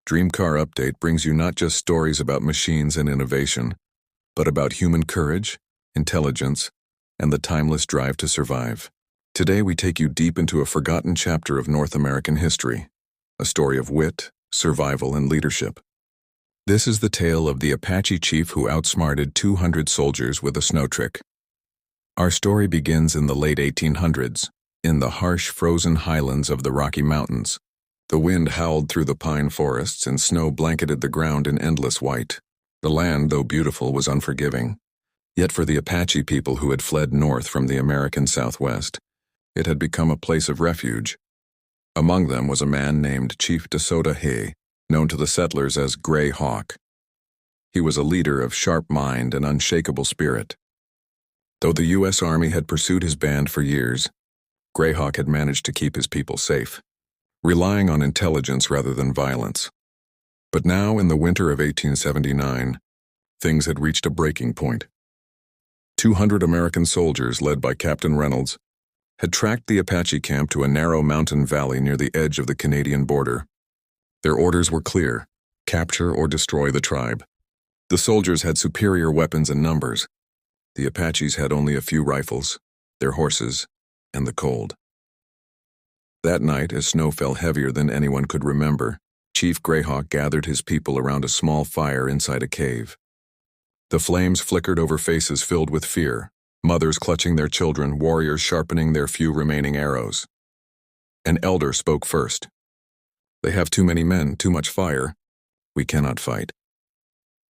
Dream Car Update brings you not just stories about machines and innovation, but about human courage, intelligence, and the timeless drive to survive. Today we take you deep into a forgotten chapter of North American history, a story of wit, survival, and leadership. This is the tale of the Apache Chief who outsmarted 200 soldiers with a snow trick. Our story begins in the late 1800s, in the harsh frozen highlands of the Rocky Mountains. The wind howled through the pine forests and snow blanketed the ground in endless white. The land, though beautiful, was unforgiving. Yet for the Apache people who had fled north from the American Southwest, it had become a place of refuge. Among them was a man named Chief DeSoto Hay, known to the settlers as Gray Hawk. He was a leader of sharp mind and unshakable spirit. Though the U.S. Army had pursued his band for years, Gray Hawk had managed to keep his people safe, relying on intelligence rather than violence. But now, in the winter of 1879, things had reached a breaking point. 200 American soldiers, led by Captain Reynolds, had tracked the Apache camp to a narrow mountain valley near the edge of the Canadian border. Their orders were clear: capture or destroy the tribe. The soldiers had superior weapons and numbers. The Apaches had only a few rifles, their horses, and the cold. That night, as snow fell heavier than anyone could remember, Chief Greyhawk gathered his people around a small fire inside a cave. The flames flickered over faces filled with fear, mothers clutching their children, warriors sharpening their few remaining arrows. An elder spoke first. "They have too many men, too much fire. We cannot fight."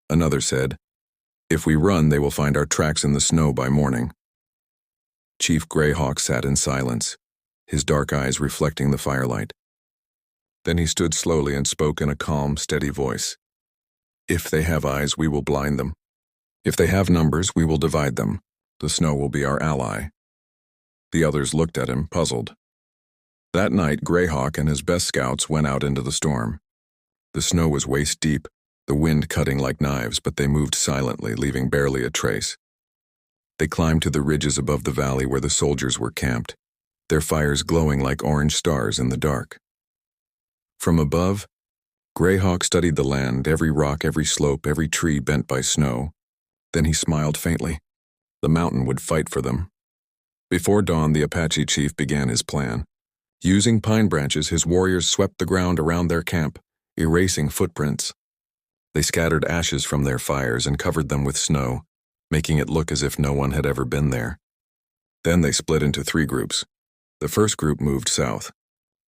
Another said, "If we run, they will find our tracks in the snow by morning." Chief Greyhawk sat in silence, his dark eyes reflecting the firelight. Then he stood slowly and spoke in a calm, steady voice. "If they have eyes, we will blind them. If they have numbers, we will divide them. The snow will be our ally." The others looked at him, puzzled. That night, Greyhawk and his best scouts went out into the storm. The snow was waist deep, the wind cutting like knives, but they moved silently, leaving barely a trace. They climbed to the ridges above the valley where the soldiers were camped, their fires glowing like orange stars in the dark. From above, Greyhawk studied the land, every rock, every slope, every tree bent by snow. Then he smiled faintly. The mountain would fight for them. Before dawn, the Apache chief began his plan. Using pine branches, his warriors swept the ground around their camp, erasing footprints. They scattered ashes from their fires and covered them with snow, making it look as if no one had ever been there. Then they split into 3 groups. The first group moved south,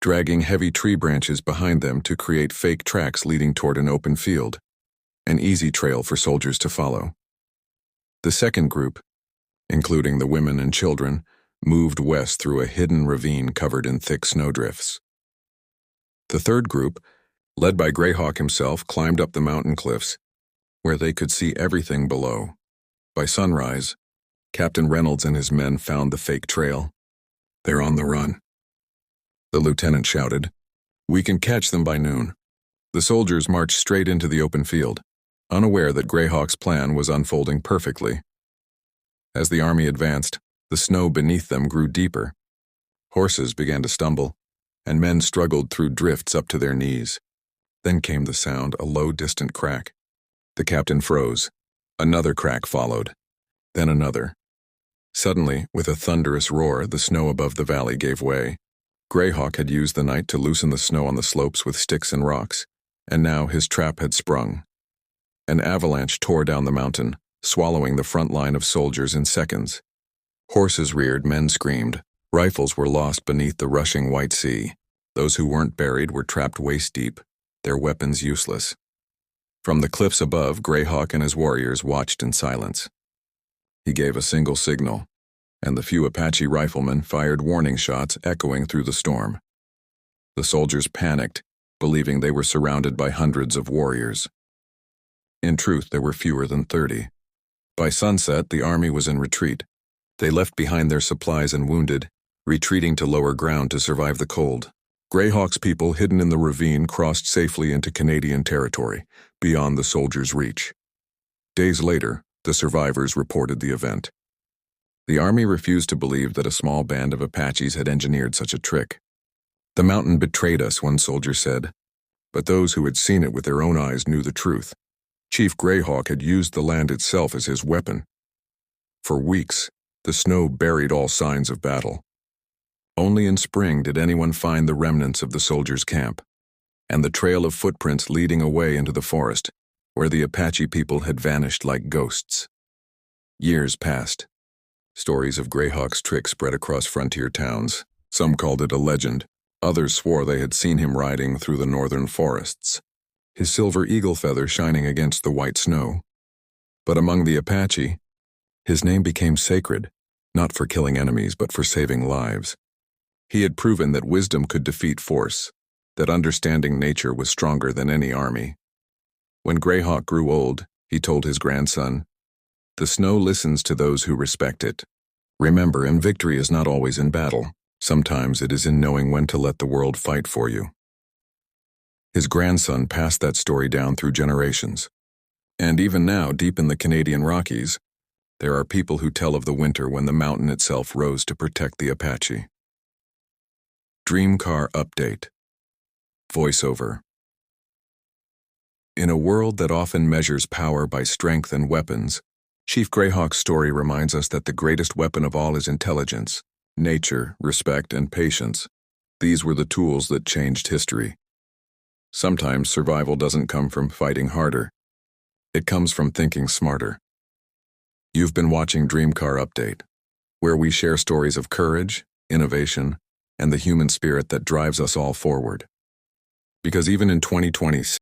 dragging heavy tree branches behind them to create fake tracks leading toward an open field, an easy trail for soldiers to follow. The second group, including the women and children, moved west through a hidden ravine covered in thick snowdrifts. The third group, led by Greyhawk himself, climbed up the mountain cliffs, where they could see everything below. By sunrise, Captain Reynolds and his men found the fake trail. "They're on the run," the lieutenant shouted. "We can catch them by noon." The soldiers marched straight into the open field, unaware that Greyhawk's plan was unfolding perfectly. As the army advanced, the snow beneath them grew deeper. Horses began to stumble, and men struggled through drifts up to their knees. Then came the sound, a low, distant crack. The captain froze. Another crack followed, then another. Suddenly, with a thunderous roar, the snow above the valley gave way. Greyhawk had used the night to loosen the snow on the slopes with sticks and rocks, and now his trap had sprung. An avalanche tore down the mountain, swallowing the front line of soldiers in seconds. Horses reared, men screamed. Rifles were lost beneath the rushing white sea. Those who weren't buried were trapped waist deep, their weapons useless. From the cliffs above, Greyhawk and his warriors watched in silence. He gave a single signal, and the few Apache riflemen fired warning shots echoing through the storm. The soldiers panicked, believing they were surrounded by hundreds of warriors. In truth, there were fewer than 30. By sunset, the army was in retreat. They left behind their supplies and wounded, retreating to lower ground to survive the cold. Greyhawk's people, hidden in the ravine, crossed safely into Canadian territory, beyond the soldiers' reach. Days later, the survivors reported the event. The army refused to believe that a small band of Apaches had engineered such a trick. "The mountain betrayed us," one soldier said. But those who had seen it with their own eyes knew the truth. Chief Greyhawk had used the land itself as his weapon. For weeks, the snow buried all signs of battle. Only in spring did anyone find the remnants of the soldiers' camp, and the trail of footprints leading away into the forest, where the Apache people had vanished like ghosts. Years passed. Stories of Greyhawk's trick spread across frontier towns. Some called it a legend. Others swore they had seen him riding through the northern forests, his silver eagle feather shining against the white snow. But among the Apache, his name became sacred, not for killing enemies but for saving lives. He had proven that wisdom could defeat force, that understanding nature was stronger than any army. When Greyhawk grew old, he told his grandson, "The snow listens to those who respect it. Remember, and victory is not always in battle. Sometimes it is in knowing when to let the world fight for you." His grandson passed that story down through generations. And even now, deep in the Canadian Rockies, there are people who tell of the winter when the mountain itself rose to protect the Apache. Dream Car Update. Voiceover. In a world that often measures power by strength and weapons, Chief Greyhawk's story reminds us that the greatest weapon of all is intelligence, nature, respect, and patience. These were the tools that changed history. Sometimes survival doesn't come from fighting harder. It comes from thinking smarter. You've been watching Dream Car Update, where we share stories of courage, innovation, and the human spirit that drives us all forward. Because even in 2020,